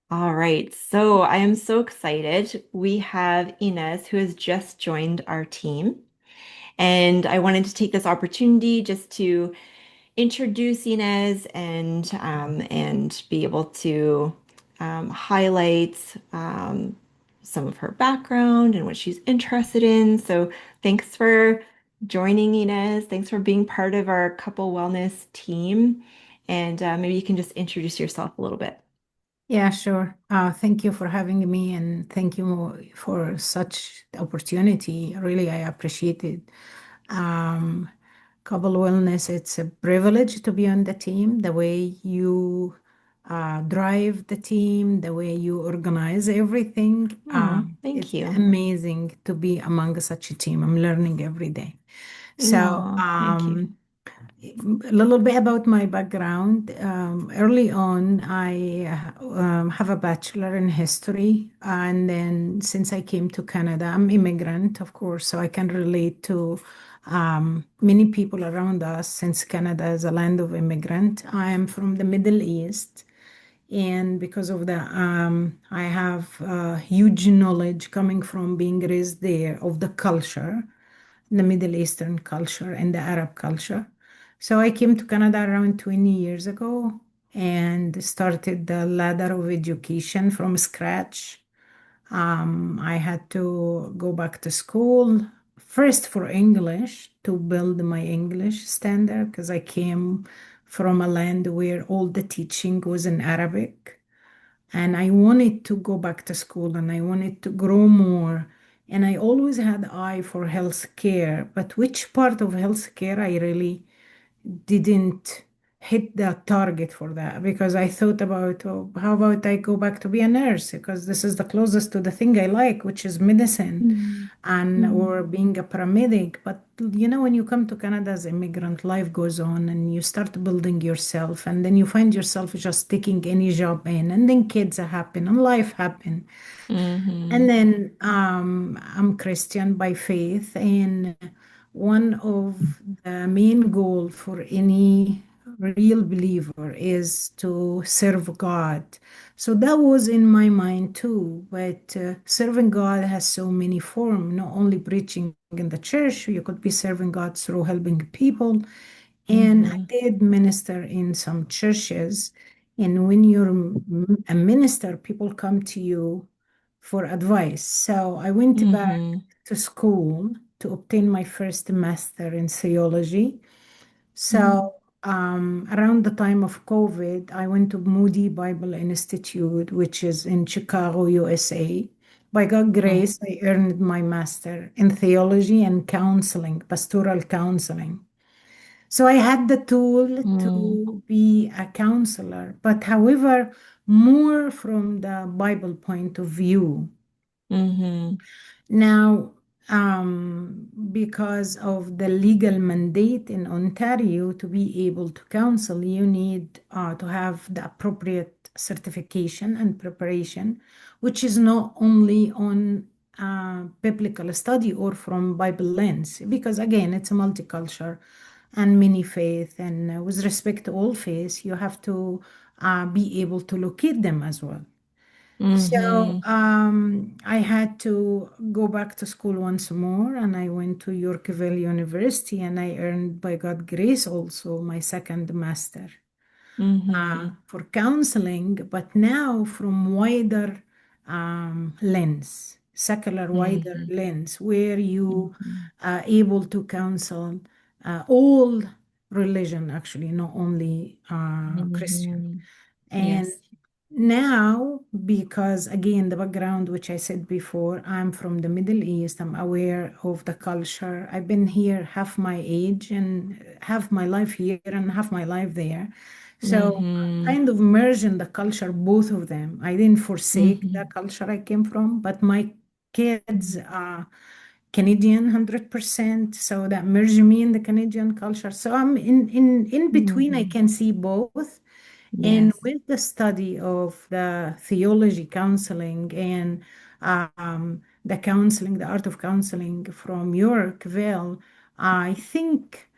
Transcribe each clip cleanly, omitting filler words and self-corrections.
All right, so I am so excited. We have Inez who has just joined our team, and I wanted to take this opportunity just to introduce Inez and be able to highlight some of her background and what she's interested in. So thanks for joining, Inez. Thanks for being part of our couple wellness team, and maybe you can just introduce yourself a little bit. Yeah, sure. Thank you for having me and thank you for such opportunity. Really, I appreciate it. Um, Couple Wellness, it's a privilege to be on the team. The way you drive the team, the way you organize everything, Oh, thank it's you. amazing to be among such a team. I'm learning every day. So, No, thank you. a little bit about my background. Early on, I have a bachelor in history, and then since I came to Canada, I'm immigrant, of course, so I can relate to many people around us since Canada is a land of immigrant. I am from the Middle East, and because of that, I have huge knowledge coming from being raised there of the culture, the Middle Eastern culture and the Arab culture. So I came to Canada around 20 years ago and started the ladder of education from scratch. I had to go back to school first for English to build my English standard because I came from a land where all the teaching was in Arabic. And I wanted to go back to school and I wanted to grow more. And I always had eye for healthcare, but which part of healthcare I really didn't hit the target for that because I thought about, oh, how about I go back to be a nurse because this is the closest to the thing I like, which is medicine Mm, and or mm, being a paramedic. But when you come to Canada as immigrant, life goes on and you start building yourself and then you find yourself just taking any job in and then kids happen and life happen. And mm-hmm, then I'm Christian by faith, and one of the main goal for any real believer is to serve God. So that was in my mind too. But serving God has so many forms, not only preaching in the church, you could be serving God through helping people. And I mm-hmm, did minister in some churches. And when you're a minister, people come to you for advice. So I went back mm-hmm, to school to obtain my first master in theology. mm-hmm, So around the time of COVID, I went to Moody Bible Institute, which is in Chicago, USA. By God's grace, I earned my master in theology and counseling, pastoral counseling. So I had the tool mm-hmm, to be a counselor, but however, more from the Bible point of view. mm-hmm, Now, because of the legal mandate in Ontario to be able to counsel, you need to have the appropriate certification and preparation, which is not only on biblical study or from Bible lens, because again, it's a multicultural and many faith, and with respect to all faiths, you have to be able to locate them as well. So mm-hmm, I had to go back to school once more, and I went to Yorkville University, and I earned, by God grace, also my second master mm-hmm, for counseling, but now from wider lens, secular wider mm-hmm, lens, where you mm-hmm, are able to counsel all religion, actually, not only Christian. mm-hmm. And Yes. now, because again, the background, which I said before, I'm from the Middle East, I'm aware of the culture. I've been here half my age and half my life here and half my life there. So Mm-hmm, kind of merge in the culture, both of them. I didn't forsake the mm-hmm, culture I came from, but my kids are Canadian 100%. So that merged me in the Canadian culture. So I'm in between, I mm-hmm. can see both. And Yes. with the study of the theology counseling and the counseling, the art of counseling from Yorkville, I think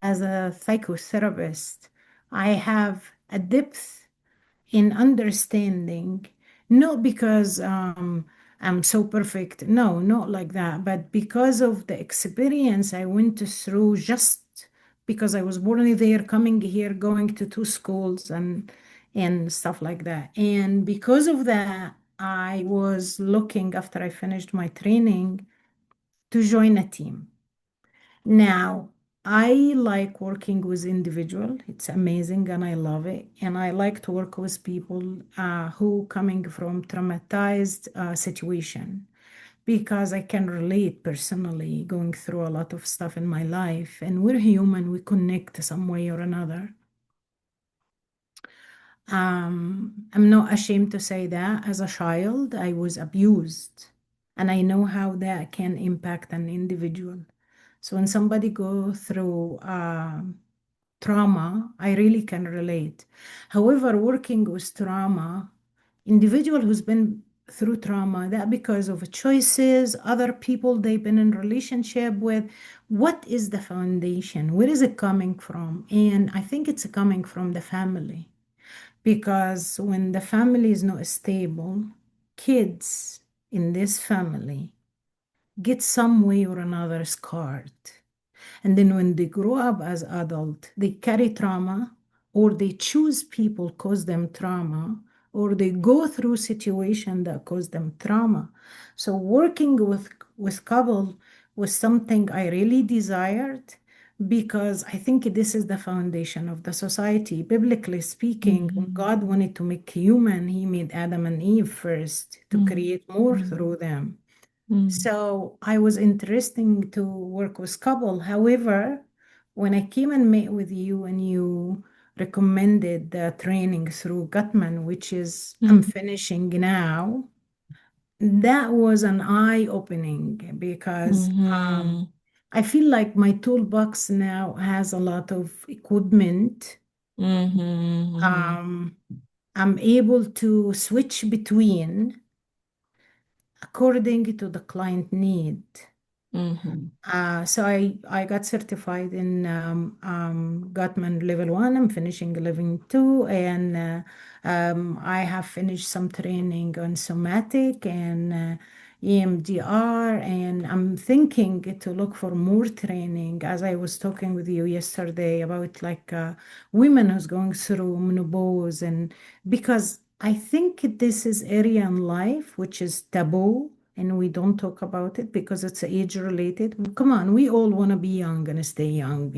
as a psychotherapist, I have a depth in understanding Not because I'm so perfect. No, not like that. But because of the experience I went through, just because I was born there, coming here, going to two schools and stuff like that. And because of that, I was looking after I finished my training to join a team. Now, I like working with individual. It's amazing and I love it. And I like to work with people who coming from traumatized situation because I can relate personally going through a lot of stuff in my life. And we're human, we connect some way or another. I'm not ashamed to say that as a child, I was abused, and I know how that can impact an individual. So when somebody go through trauma, I really can relate. However, working with trauma, individual who's been through trauma, that because of choices, other people they've been in relationship with, what is the foundation? Where is it coming from? And I think it's coming from the family. Because when the family is not stable, kids in this family get some way or another scarred. And then when they grow up as adult, they carry trauma or they choose people cause them trauma or they go through situation that cause them trauma. So working with couple was something I really desired because I think this is the foundation of the society. Biblically speaking, when Mhm. God wanted to make human, he made Adam and Eve first to Mhm. create more Mhm. through them. Mhm. So I was interesting to work with couple. However, when I came and met with you and you recommended the training through Gutman, which is I'm Mhm. finishing now, that was an eye-opening because Mhm. I feel like my toolbox now has a lot of equipment. Mhm. Um, I'm able to switch between according to the client need. Mhm. So I got certified in Gottman level one. I'm finishing level two, and I have finished some training on somatic and EMDR, and I'm thinking to look for more training. As I was talking with you yesterday about like women who's going through menopause, and because I think this is area in life which is taboo and we don't talk about it because it's age related. Come on, we all want to be young and stay young,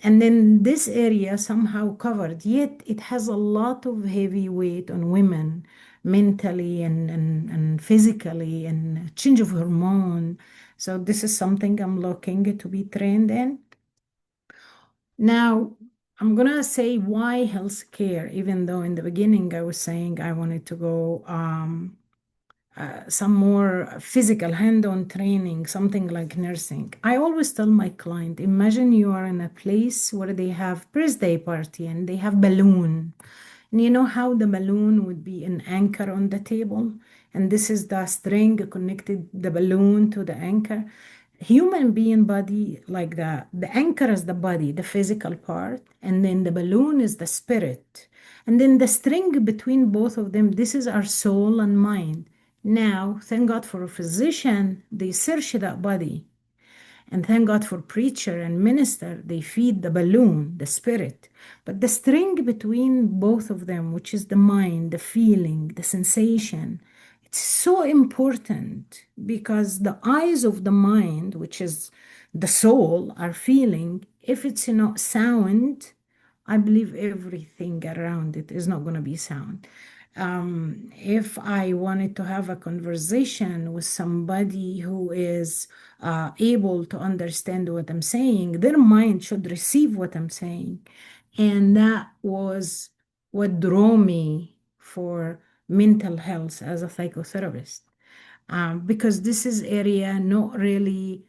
and then this area somehow covered, yet it has a lot of heavy weight on women mentally and physically and change of hormone. So this is something I'm looking to be trained in. Now, I'm gonna say why healthcare, even though in the beginning I was saying I wanted to go some more physical hand-on training, something like nursing. I always tell my client, imagine you are in a place where they have birthday party and they have balloon. And you know how the balloon would be an anchor on the table? And this is the string connected the balloon to the anchor. Human being body like that. The anchor is the body, the physical part, and then the balloon is the spirit. And then the string between both of them, this is our soul and mind. Now, thank God for a physician, they search that body. And thank God for preacher and minister, they feed the balloon, the spirit. But the string between both of them, which is the mind, the feeling, the sensation, it's so important because the eyes of the mind, which is the soul, are feeling. If it's not sound, I believe everything around it is not going to be sound. If I wanted to have a conversation with somebody who is able to understand what I'm saying, their mind should receive what I'm saying. And that was what drew me for mental health as a psychotherapist. Because this is area not really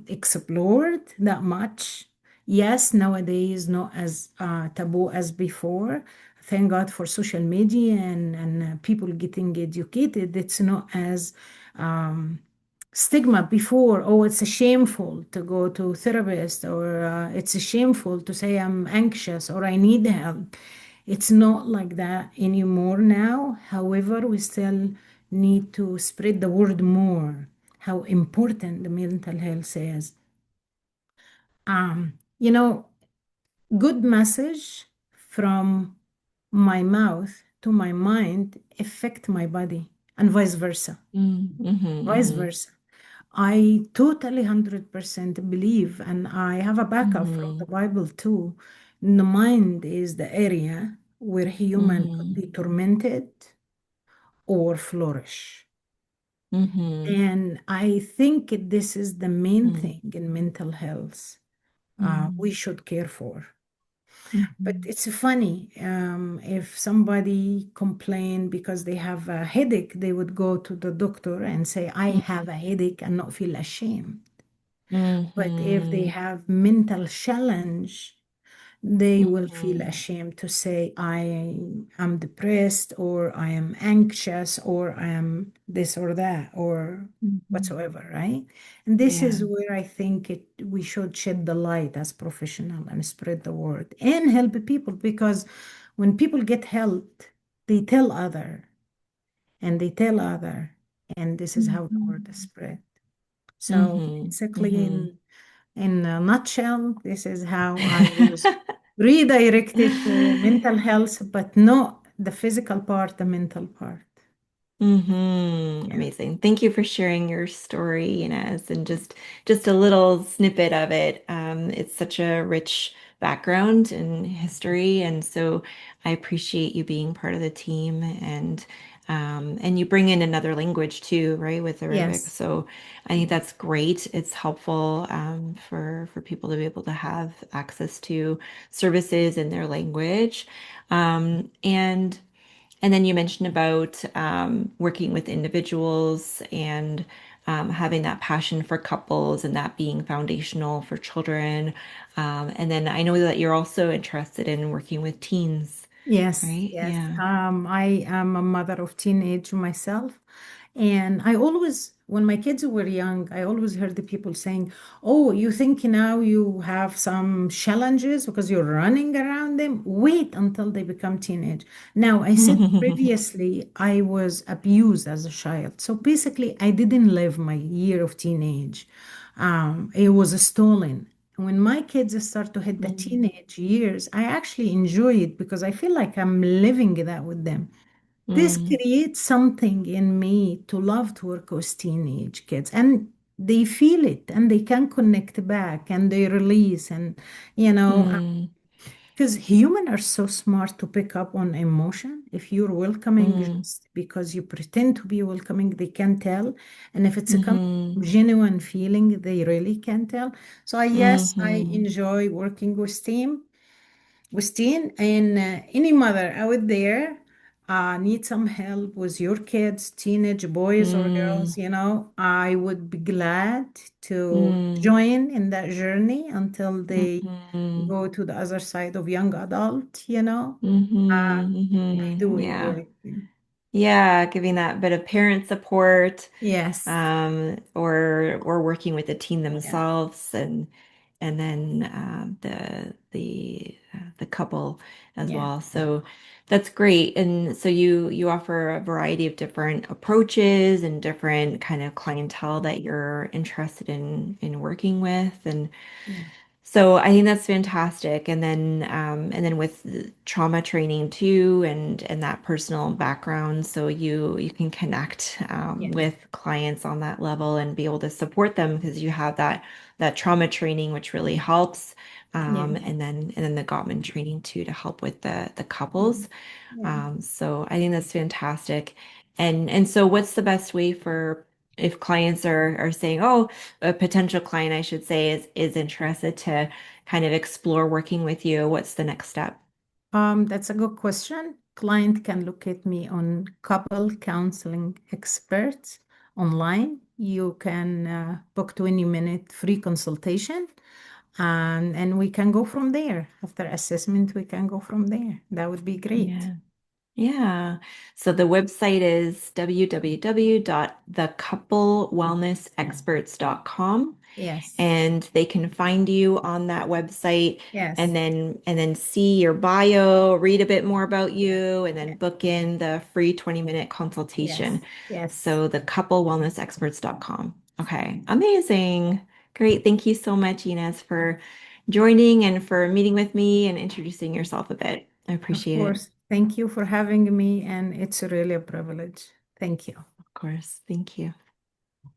explored that much. Yes, nowadays not as taboo as before. Thank God for social media and people getting educated. It's not as stigma before. Oh, it's shameful to go to therapist, or it's shameful to say I'm anxious or I need help. It's not like that anymore now. However, we still need to spread the word more, how important the mental health is. You know, good message from my mouth to my mind affect my body and vice versa. Vice Mm-hmm, versa. I totally 100% believe, and I have a backup from mm-hmm, the Bible too. The mind is the area where human could mm-hmm, be tormented or flourish. mm-hmm, And I think this is the main thing in mental health we mm-hmm, should care for. But mm-hmm, it's funny, if somebody complain because they have a headache, they would go to the doctor and say, I have a headache and not feel ashamed. But if they mm-hmm, have mental challenge, they will feel mm-hmm, ashamed to say, I am depressed, or I am anxious, or I am this or that, or mm-hmm. whatsoever, right? And this is Yeah. where I think we should shed the light as professional and spread the word and help people, because when people get help, they tell other and they tell other, and this is how the word is Mm-hmm, spread. So mm-hmm, basically, mm-hmm. in a nutshell, this is how I was redirected to mental health, but not the physical part, the mental part. Yeah. Amazing. Thank you for sharing your story, Inez, and just a little snippet of it. It's such a rich background and history, and so I appreciate you being part of the team and you bring in another language too, right, with Arabic. Yes. So I think Yes. that's great. It's helpful for people to be able to have access to services in their language. And then you mentioned about working with individuals and having that passion for couples and that being foundational for children. And then I know that you're also interested in working with teens, Yes, right? yes. Yeah. I am a mother of teenage myself. And I always, when my kids were young, I always heard the people saying, oh, you think now you have some challenges because you're running around them? Wait until they become teenage. Now, I said previously I was abused as a child. So basically, I didn't live my year of teenage. It was stolen. When my kids start to hit the Mm, teenage years, I actually enjoy it because I feel like I'm living that with them. This mm, creates something in me to love to work with teenage kids, and they feel it and they can connect back and they release. And, you know, mm, because humans are so smart to pick up on emotion. If you're welcoming mm, just because you pretend to be welcoming, they can tell. And if it's a come mhm, from genuine feeling, they really can tell. So yes, I mhm, enjoy working with teen, and any mother out there need some help with your kids, teenage boys or mm, girls, I would be glad to mm, join in that journey until they mhm, go to the other side of young adult. Uh, mhm, I do yeah. enjoy it. Yeah, giving that bit of parent support, Yes. or working with the teen Yeah. themselves, and then the couple as Yeah. well. So that's great. And so you offer a variety of different approaches and different kind of clientele that you're interested in working with, and Yeah. so I think that's fantastic. And then with the trauma training too, and that personal background, so you can connect Yes. with clients on that level and be able to support them because you have that trauma training, which really helps. Yeah. And then the Gottman training too to help with the Yeah. couples. Yeah. So I think that's fantastic. And so what's the best way for if clients are saying, oh, a potential client, I should say, is interested to kind of explore working with you, what's the next step? That's a good question. Client can locate me on couple counseling experts online. You can book 20-minute free consultation, and we can go from there. After assessment, we can go from there. That would be great. Yeah. Yeah. So the website is www.thecouplewellnessexperts.com, Yes, and they can find you on that website and yes, then see your bio, read a bit more about yes, you, and then yes, book in the free 20-minute yes, consultation. yes. So thecouplewellnessexperts.com. Okay. Amazing. Great. Thank you so much, Ines, for joining and for meeting with me and introducing yourself a bit. I Of appreciate it. course. Thank you for having me, and it's really a privilege. Thank you. Of course. Thank you.